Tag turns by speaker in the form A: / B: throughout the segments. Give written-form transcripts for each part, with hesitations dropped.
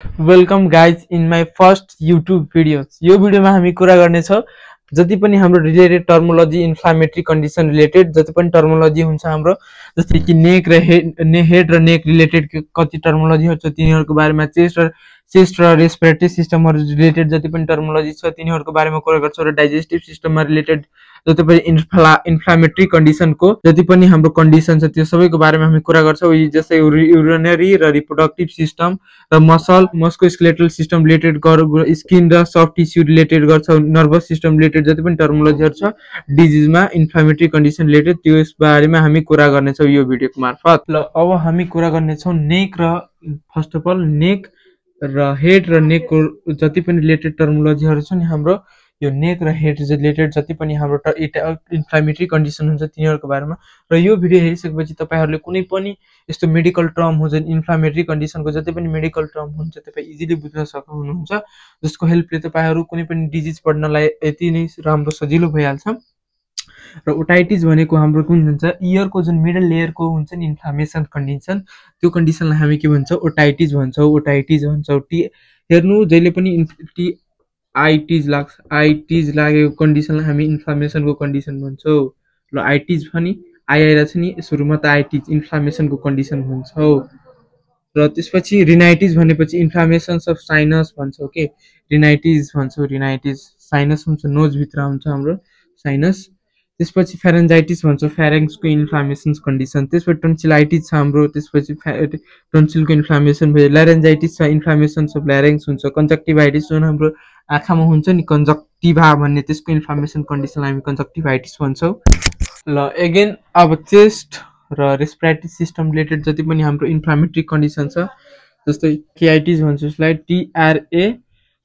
A: Welcome guys in my first YouTube videos. यो भिडियोमा हामी कुरा गर्नेछौँ जति पनि हाम्रो related terminology inflammatory condition related जति पनि टर्मोलोजी हुन्छ हाम्रो, जस्तै कि नेक र हेड र नेक रिलेटेड कति टर्मोलोजीहरू छ तिनीहरूको बारेमा, चेस्ट र रेस्पिरेटरी सिस्टमहरू रिलेटेड जति पनि टर्मोलोजी छ तिनीहरूको बारेमा कुरा गर्छौँ र डाइजेस्टिभ सिस्टममा रिलेटेड जति पनि इन्फ्लामेटरी कन्डिसनको जति पनि हाम्रो कन्डिसन छ त्यो सबैको बारेमा हामी कुरा गर्छौँ। जस्तै युरिनरी र रिप्रोडक्टिभ सिस्टम र मस्कुलोस्केलेटल सिस्टम रिलेटेड स्किन र सफ्ट टिस्यू रिलेटेड गर्छौँ, नर्भस सिस्टम रिलेटेड जति पनि टर्मोलोजीहरू छ डिजिजमा इन्फ्लामेटरी कन्डिसन रिलेटेड त्यस बारेमा हामी कुरा गर्नेछौँ यो भिडियोको मार्फत। ल अब हामी कुरा गर्नेछौँ नेक र फर्स्ट अफ अल नेक र हेड र नेकको जति पनि रिलेटेड टर्मोलोजीहरू छ नि हाम्रो, यो नेक र हेड रिलेटेड जति पनि हाम्रो इन्फ्लामेटरी कन्डिसन हुन्छ तिनीहरूको बारेमा। र यो भिडियो हेरिसकेपछि तपाईँहरूले कुनै पनि यस्तो मेडिकल टर्म हुन्छ इन्फ्लामेटरी कन्डिसनको जति पनि मेडिकल टर्म हुन्छ तपाईँ इजिली बुझ्न सक्नुहुन्छ, जसको हेल्पले तपाईँहरू कुनै पनि डिजिज पढ्नलाई यति नै राम्रो सजिलो भइहाल्छ। र ओटाइटिस भनेको हाम्रो कुन हुन्छ इयरको जुन मिडल लेयरको हुन्छ नि इन्फ्लामेसन कन्डिसन, त्यो कन्डिसनलाई हामी के भन्छौँ ओटाइटिस भन्छौँ। हेर्नु जहिले पनि आइटिज लागेको कन्डिसनलाई हामी इन्फ्लामेसनको कन्डिसन भन्छौँ। ल आइटिज पनि आइआएर छ नि सुरुमा त आइटिज इन्फ्लामेसनको कन्डिसन भन्छौँ। र त्यसपछि रिनाइटिस भनेपछि इन्फ्लामेसन्स अफ साइनस भन्छौँ के, रिनाइटिस भन्छौँ। रिनाइटिस साइनस हुन्छ नोजभित्र हुन्छ हाम्रो साइनस। त्यसपछि फेरेन्जाइटिस भन्छौँ, फेरेङ्सको इन्फ्लामेसन्स कन्डिसन। त्यसपछि टन्सिलाइटिस छ हाम्रो, त्यसपछि टन्सिलको इन्फ्लामेसन भयो। ल्यारेन्जाइटिस छ, इन्फ्लामेसन्स अफ ल्यारेङ्स हुन्छ। कन्जक्टिभाइटिस जुन हाम्रो आँखामा हुन्छ नि कन्जक्टिभा भन्ने, त्यसको इन्फ्लामेसन कन्डिसनलाई हामी कन्जक्टिभाइटिस भन्छौँ। ल एगेन अब चेस्ट र रेस्पिरेटरी सिस्टम रिलेटेड जति पनि हाम्रो इन्फ्लामेटरी कन्डिसन छ, जस्तै ट्र्याकियाइटिस भन्छ यसलाई,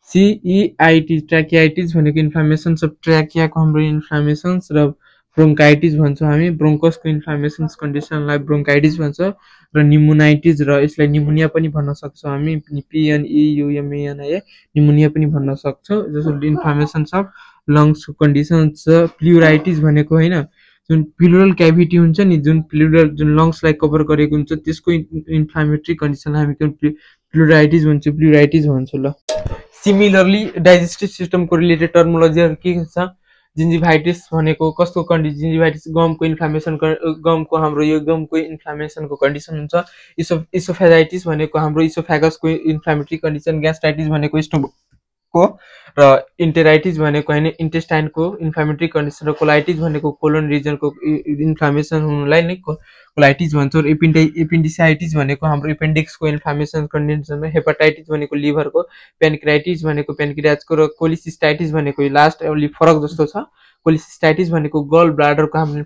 A: TRACEIT ट्र्याकियाइटिस भनेको इन्फ्लामेसन्स अफ ट्र्याकियाको हाम्रो इन्फ्लामेसन्स। र ब्रोङ्काइटिस भन्छौँ हामी, ब्रोङ्कसको इन्फ्लामेसन्स कन्डिसनलाई ब्रोङ्काइटिस भन्छ। र निमोनाइटिस र यसलाई निमोनिया पनि भन्न सक्छौँ हामी, PNEUMONIA निमोनिया पनि भन्न सक्छौँ, जस्तो इन्फ्लामेसन्स अफ लङ्सको कन्डिसन छ। प्लुराइटिस भनेको होइन जुन प्लुरल क्याभिटी हुन्छ नि, जुन लङ्सलाई कभर गरेको हुन्छ त्यसको इन्फ्लामेटरी कन्डिसनलाई हामी प्लुराइटिस भन्छौँ। ल सिमिलरली डाइजेस्टिभ सिस्टमको रिलेटेड टर्मोलोजीहरू के छ, जिन्जिभाइटिस भनेको कसको कन्डिसन, जिन्जिभाइटिस गमको इन्फ्लामेसन, गमको हाम्रो यो गमको इन्फ्लामेसनको कन्डिसन हुन्छ। इसोफेजाइटिस भनेको हाम्रो इसोफेगसको इन्फ्लामेटरी कन्डिसन। ग्यास्ट्राइटिस भनेको स्टोमकको, र इन्टेराइटिस भनेको होइन इन्टेस्टाइनको इन्फ्लामेटरी कन्डिसन। र कोलाइटिस भनेको कोलोन रिजनको इन्फ्लामेसन हुनुलाई नै कोलाइटिस भन्छौँ। र एपेन्डिसाइटिस भनेको हाम्रो एपेन्डिक्सको इन्फ्लामेसन कन्डिसन। हेपाटाइटिस भनेको लिभरको, पेनक्राइटिस भनेको पेनक्रियाजको, र कोलिसिस्टाइटिस भनेको लास्ट अलि फरक जस्तो छ, कोलिसिस्टाइटिस भनेको गल ब्लाडरको हाम्रो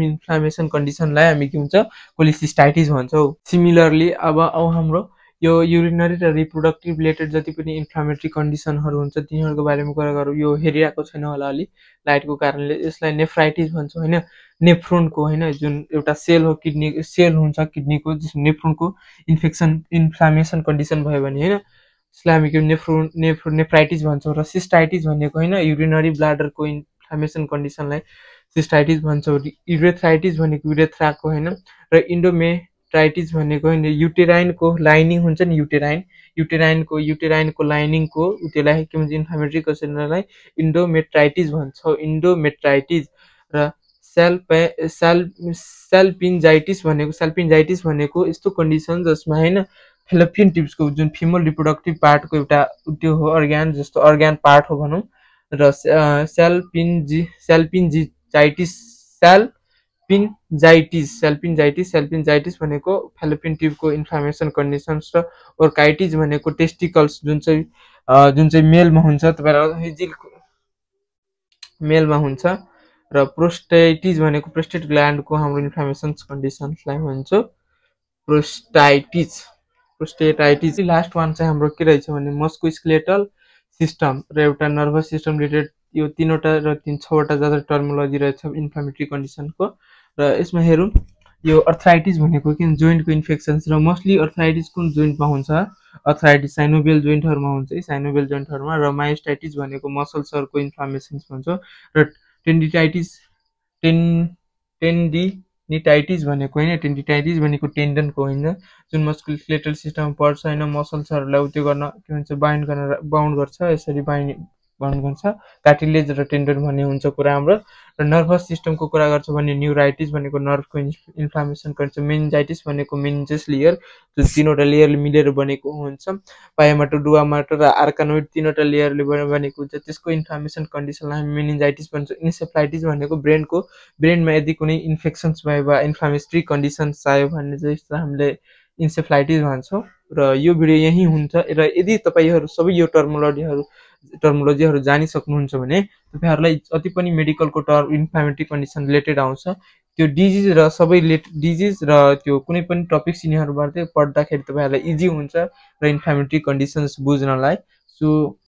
A: इन्फ्लामेसन कन्डिसनलाई हामी के भन्छ कोलिसिस्टाइटिस भन्छौँ। सिमिलरली अब हाम्रो यो युरिनरी र रिप्रोडक्टिभ रिलेटेड जति पनि इन्फ्लामेटरी कन्डिसनहरू हुन्छ तिनीहरूको बारेमा कुरा गरौँ। यो हेरिरहेको छैन होला अलि लाइटको कारणले, यसलाई नेफ्राइटिस भन्छौँ होइन, नेफ्रोनको होइन जुन एउटा सेल हो, किडनी सेल हुन्छ किडनीको, नेफ्रोनको इन्फ्लामेसन कन्डिसन भयो भने होइन यसलाई हामी के नेफ्राइटिस भन्छौँ। र सिस्टाइटिस भनेको होइन युरिनरी ब्लाडरको इन्फ्लामेसन कन्डिसनलाई सिस्टाइटिस भन्छौँ। युरेथ्राइटिस भनेको युरेथ्राको होइन, र इन्डोमेट्राइटिस भनेको होइन युटेराइनको लाइनिङ हुन्छ नि, युटेराइनको लाइनिङको त्यसलाई के भन्छ इन्फ्लामेटरी कन्डिसनलाई इन्डोमेट्राइटिस भन्छौँ, इन्डोमेट्राइटिस। र सेल्पिन्जाइटिस भनेको यस्तो कन्डिसन जसमा होइन फेलोपियन ट्युब्सको जुन फिमेल रिप्रोडक्टिभ पार्टको एउटा त्यो हो अर्ग्यान, जस्तो अर्ग्यान पार्ट हो भनौँ। र सेल्पिन्जाइटिस भनेको फेलोपियन ट्युबको इन्फ्लामेसन कन्डिसन्स। र ओर्काइटिस भनेको टेस्टिकल्स जुन चाहिँ मेलमा हुन्छ, तपाईँलाई मेलमा हुन्छ। र प्रोस्टेटिस भनेको प्रोस्टेट ग्ल्यान्डको हाम्रो इन्फ्लामेसन्स कन्डिसन्सलाई भन्छौँ प्रोस्टेटाइटिस। लास्ट वान चाहिँ हाम्रो के रहेछ भने मस्कुलोस्केलेटल सिस्टम र एउटा नर्भस सिस्टम रिलेटेड, यो 3वटा र 6वटा जस्तो टर्मोलोजी रहेछ इन्फ्लामेटरी कन्डिसनको। र यसमा हेरौँ यो अर्थराइटिस भनेको के जोइन्टको इन्फेक्सन्स, र मोस्टली अर्थराइटिस कुन जोइन्टमा हुन्छ, अर्थराइटिस साइनोभियल जोइन्टहरूमा हुन्छ है, साइनोभियल जोइन्टहरूमा। र मायोस्टाइटिस भनेको मसल्सहरूको इन्फ्लामेसन्स भन्छौँ। र टेन्डिटाइटिस टेन्डिनाइटिस भनेको होइन, टेन्डिनाइटिस भनेको टेन्डनको होइन, जुन मस्कुलोस्केलेटल सिस्टममा पर्छ होइन, मसल्सहरूलाई त्यो गर्न के भन्छ बाउन्ड गर्छ, यसरी बाउन्ड गर्छ। कार्टिलेज र टेन्डन भन्ने हुन्छ कुरा हाम्रो। र नर्भस सिस्टमको कुरा गर्छ भने न्युराइटिस भनेको नर्भको इन्फ्लामेसन गर्छ। मेनिन्जाइटिस भनेको मेनिन्जस लेयर, जुन 3वटा लेयरले मिलेर बनेको हुन्छ। पायोमोटर, डुवामोटर र आर्कानोइड 3वटा लेयरले बनेको हुन्छ, त्यसको इन्फ्लामेसन कन्डिसनलाई हामी मेनिन्जाइटिस भन्छौँ। इन्सेफ्लाइटिस भनेको ब्रेनमा यदि कुनै इन्फेक्सन्स भयो वा इन्फ्लामेटरी कन्डिसन्स आयो भने चाहिँ यसलाई हामीले इन्सेफ्लाइटिस भन्छौँ। र यो भिडियो यहीँ हुन्छ। र यदि तपाईँहरू सबै यो टर्मोलोजीहरू जानिसक्नुहुन्छ भने तपाईँहरूलाई जति पनि मेडिकलको टर्म इन्फ्लामेटरी कन्डिसन रिलेटेड आउँछ, त्यो डिजिज र सबै डिजिज र त्यो कुनै पनि टपिक्स यिनीहरूबाट पढ्दाखेरि तपाईँहरूलाई इजी हुन्छ र इन्फ्लामेटरी कन्डिसन्स बुझ्नलाई। सो